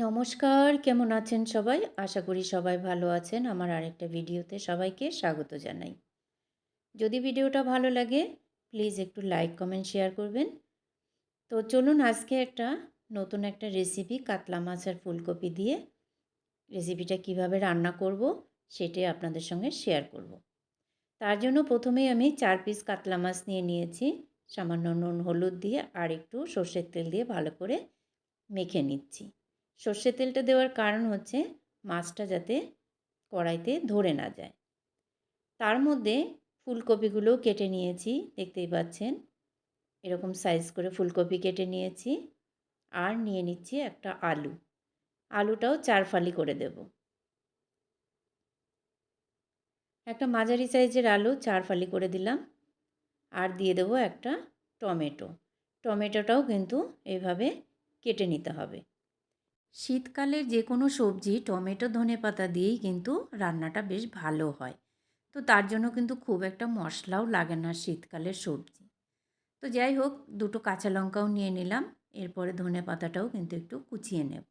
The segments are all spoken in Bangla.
নমস্কার, কেমন আছেন সবাই? আশা করি সবাই ভালো আছেন। আমার আরেকটা ভিডিওতে সবাইকে স্বাগত জানাই। যদি ভিডিওটা ভালো লাগে প্লিজ একটু লাইক, কমেন্ট, শেয়ার করবেন। তো চলুন আজকে নতুন একটা রেসিপি কাতলা মাছ আর ফুলকপি দিয়ে রেসিপিটা কিভাবে রান্না করব সেটাই আপনাদের সঙ্গে শেয়ার করব। তার জন্য প্রথমেই আমি 4 পিস কাতলা মাছ নিয়ে নিয়েছি। সামান্য নুন, হলুদ দিয়ে আর একটু সর্ষের তেল দিয়ে ভালো করে মেখে নিচ্ছি। সর্ষের তেলটা দেওয়ার কারণ হচ্ছে মাছটা যাতে কড়াইতে ধরে না যায়। তার মধ্যে ফুলকপিগুলোও কেটে নিয়েছি, দেখতেই পাচ্ছেন এরকম সাইজ করে ফুলকপি কেটে নিয়েছি। আর নিয়ে নিচ্ছি একটা আলু। আলুটাও 4 ফালি করে দেব। একটা মাঝারি সাইজের আলু 4 ফালি করে দিলাম। আর দিয়ে দেবো একটা টমেটো। টমেটোটাও কিন্তু এইভাবে কেটে নিতে হবে। শীতকালের যে কোনো সবজি টমেটো ধনেপাতা দিয়েই কিন্তু রান্নাটা বেশ ভালো হয়। তো তার জন্য কিন্তু খুব একটা মশলাও লাগে না শীতকালের সবজি। তো যাই হোক, দুটো কাঁচা লঙ্কাও নিয়ে নিলাম। এরপরে ধনেপাতাটাও কিন্তু একটু কুচিয়ে নেব।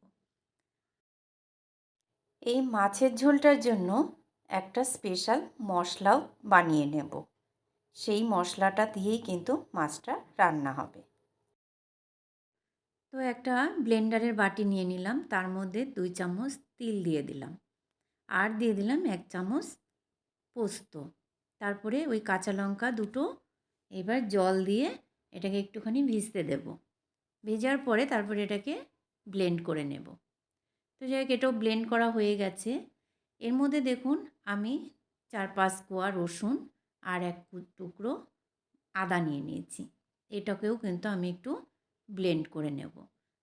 এই মাছের ঝোলটার জন্য একটা স্পেশাল মশলাও বানিয়ে নেব। সেই মশলাটা দিয়েই কিন্তু মাছটা রান্না হবে। তো একটা ব্লেন্ডারের বাটি নিয়ে নিলাম, তার মধ্যে 2 চামচ তিল দিয়ে দিলাম। আর দিয়ে দিলাম 1 চামচ পোস্ত। তারপরে ওই কাঁচা লঙ্কা দুটো এবার জল দিয়ে এটাকে একটুখানি ভিজতে দেব। ভেজার পরে তারপরে এটাকে ব্লেন্ড করে নেব। তো যাই হোক, এটাও ব্লেন্ড করা হয়ে গেছে। এর মধ্যে দেখুন আমি 4-5 কোয়া রসুন আর এক টুকরো আদা নিয়ে নিয়েছি। এটাকেও কিন্তু আমি একটু ব্লেন্ড করে নেব।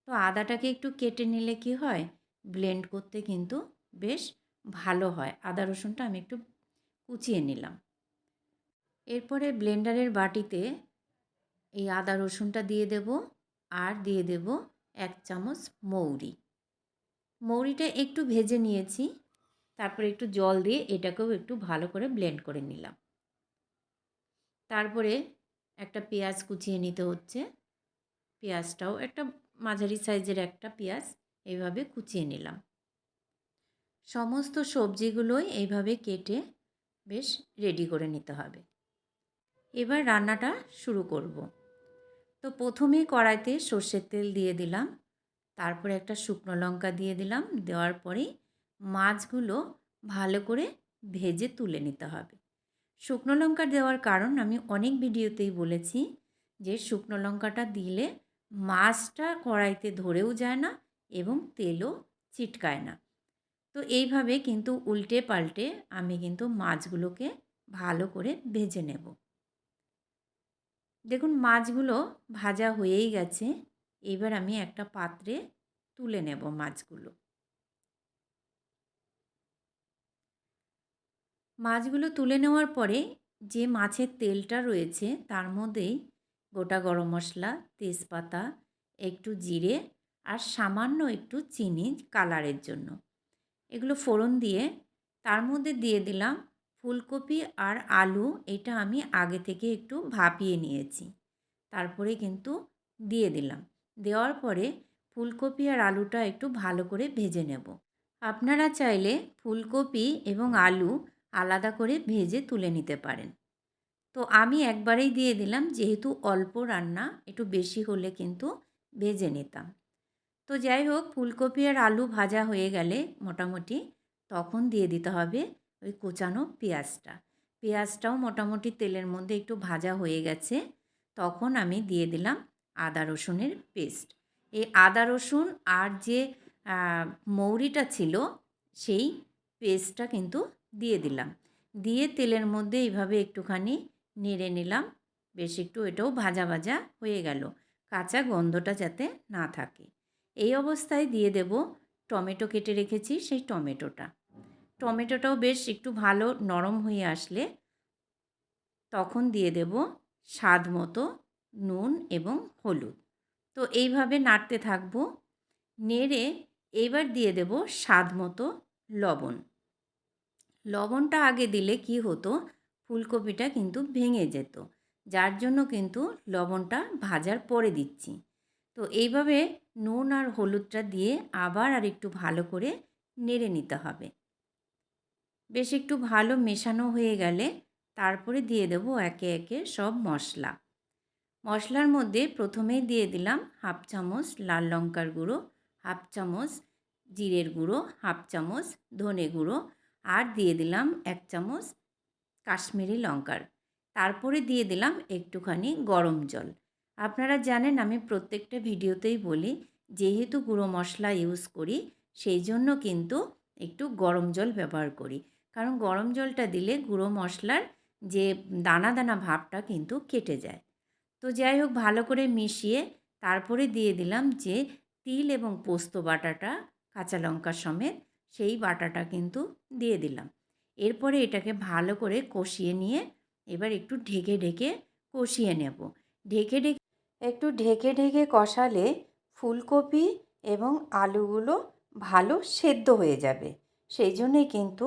তো আদাটাকে একটু কেটে নিলে কি হয়, ব্লেন্ড করতে কিন্তু বেশ ভালো হয়। আদা রসুনটা আমি একটু কুচিয়ে নিলাম। এরপরে ব্লেন্ডারের বাটিতে এই আদা রসুনটা দিয়ে দেব। আর দিয়ে দেব 1 চামচ মৌরি। মৌরিটা একটু ভেজে নিয়েছি। তারপরে একটু জল দিয়ে এটাকেও একটু ভালো করে ব্লেন্ড করে নিলাম। তারপরে একটা পেঁয়াজ কুচিয়ে নিতে হচ্ছে। পেঁয়াজটাও একটা মাঝারি সাইজের একটা পেঁয়াজ এইভাবে কুচিয়ে নিলাম। সমস্ত সবজিগুলোই এইভাবে কেটে বেশ রেডি করে নিতে হবে। এবার রান্নাটা শুরু করব। তো প্রথমেই কড়াইতে সর্ষের তেল দিয়ে দিলাম। তারপরে একটা শুকনো লঙ্কা দিয়ে দিলাম। দেওয়ার পরেই মাছগুলো ভালো করে ভেজে তুলে নিতে হবে। শুকনো লঙ্কা দেওয়ার কারণ আমি অনেক ভিডিওতেই বলেছি যে শুকনো লঙ্কাটা দিলে মাছটা কড়াইতে ধরেও যায় না এবং তেলও ছিটকায় না। তো এইভাবে কিন্তু উল্টে পাল্টে আমি কিন্তু মাছগুলোকে ভালো করে ভেজে নেব। দেখুন মাছগুলো ভাজা হয়েই গেছে। এবার আমি একটা পাত্রে তুলে নেব মাছগুলো। মাছগুলো তুলে নেওয়ার পরে যে মাছের তেলটা রয়েছে তার মধ্যেই গোটা গরম মশলা, তেজপাতা, একটু জিরে আর সামান্য একটু চিনি কালারের জন্য এগুলো ফোড়ন দিয়ে তার মধ্যে দিয়ে দিলাম ফুলকপি আর আলু। এটা আমি আগে থেকে একটু ভাপিয়ে নিয়েছি। তারপরে কিন্তু দিয়ে দিলাম। দেওয়ার পরে ফুলকপি আর আলুটা একটু ভালো করে ভেজে নেব। আপনারা চাইলে ফুলকপি এবং আলু আলাদা করে ভেজে তুলে নিতে পারেন। তো আমি একবারেই দিয়ে দিলাম, যেহেতু অল্প রান্না একটু বেশি হলে কিন্তু ভেজে নিতাম। তো যাই হোক, ফুলকপি আর আলু ভাজা হয়ে গেলে মোটামুটি তখন দিয়ে দিতে হবে ওই কোচানো পেঁয়াজটা। পেঁয়াজটাও মোটামুটি তেলের মধ্যে একটু ভাজা হয়ে গেছে। তখন আমি দিয়ে দিলাম আদা রসুনের পেস্ট। এই আদা রসুন আর যে মৌরিটা ছিল সেই পেস্টটা কিন্তু দিয়ে দিলাম। দিয়ে তেলের মধ্যে এইভাবে একটুখানি নেড়ে নিলাম। বেশ একটু এটাও ভাজা ভাজা হয়ে গেল, কাঁচা গন্ধটা যাতে না থাকে। এই অবস্থায় দিয়ে দেব টমেটো কেটে রেখেছি সেই টমেটোটা। টমেটোটাও বেশ একটু ভালো নরম হয়ে আসলে তখন দিয়ে দেব স্বাদ মতো নুন এবং হলুদ। তো এইভাবে নাড়তে থাকবো। নেড়ে এবার দিয়ে দেব স্বাদ মতো লবণ। লবণটা আগে দিলে কি হতো, ফুলকপিটা কিন্তু ভেঙে যেত, যার জন্য কিন্তু লবণটা ভাজার পরে দিচ্ছি। তো এইভাবে নুন আর হলুদটা দিয়ে আবার আর একটু ভালো করে নেড়ে নিতে হবে। বেশ একটু ভালো মেশানো হয়ে গেলে তারপরে দিয়ে দেব একে একে সব মশলা। মশলার মধ্যে প্রথমেই দিয়ে দিলাম হাফ চামচ লাল লঙ্কার গুঁড়ো, হাফ চামচ জিরের গুঁড়ো, হাফ চামচ ধনে গুঁড়ো আর দিয়ে দিলাম 1 চামচ কাশ্মীরি লঙ্কার। তারপরে দিয়ে দিলাম একটুখানি গরম জল। আপনারা জানেন আমি প্রত্যেকটা ভিডিওতেই বলি, যেহেতু গুঁড়ো মশলা ইউজ করি সেই জন্য কিন্তু একটু গরম জল ব্যবহার করি। কারণ গরম জলটা দিলে গুঁড়ো মশলার যে দানা দানা ভাবটা কিন্তু কেটে যায়। তো যাই হোক, ভালো করে মিশিয়ে তারপরে দিয়ে দিলাম যে তিল এবং পোস্ত বাটাটা, কাঁচা লঙ্কা সমেত সেই বাটাটা কিন্তু দিয়ে দিলাম। এরপরে এটাকে ভালো করে কষিয়ে নিয়ে এবার একটু ঢেকে ঢেকে কষিয়ে নেব। একটু ঢেকে ঢেকে কষালে ফুলকপি এবং আলুগুলো ভালো সেদ্ধ হয়ে যাবে। সেই জন্যই কিন্তু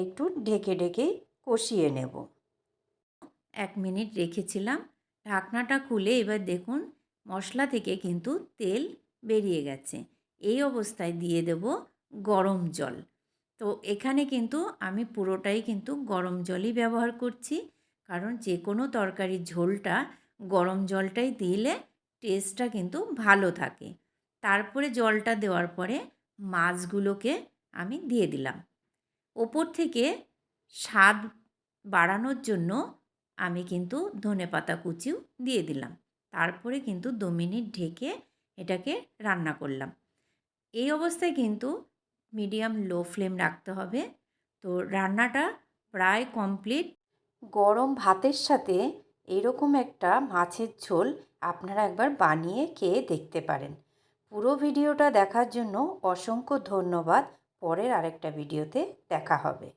একটু ঢেকে ঢেকেই কষিয়ে নেব। 1 মিনিট রেখেছিলাম। ঢাকনাটা খুলে এবার দেখুন মশলা থেকে কিন্তু তেল বেরিয়ে গেছে। এই অবস্থায় দিয়ে দেব গরম জল। তো এখানে কিন্তু আমি পুরোটাই কিন্তু গরম জলই ব্যবহার করছি, কারণ যে কোনো তরকারির ঝোলটা গরম জলটাই দিলে টেস্টটা কিন্তু ভালো থাকে। তারপরে জলটা দেওয়ার পরে মাছগুলোকে আমি দিয়ে দিলাম। ওপর থেকে স্বাদ বাড়ানোর জন্য আমি কিন্তু ধনেপাতা কুচিও দিয়ে দিলাম। তারপরে কিন্তু 2 মিনিট ঢেকে এটাকে রান্না করলাম। এই অবস্থায় কিন্তু মিডিয়াম লো ফ্লেম রাখতে হবে। তো রান্নাটা প্রায় কমপ্লিট। গরম ভাতের সাথে এরকম একটা মাছের ঝোল আপনারা একবার বানিয়ে খেয়ে দেখতে পারেন। পুরো ভিডিওটা দেখার জন্য অসংখ্য ধন্যবাদ। পরের আরেকটা ভিডিওতে দেখা হবে।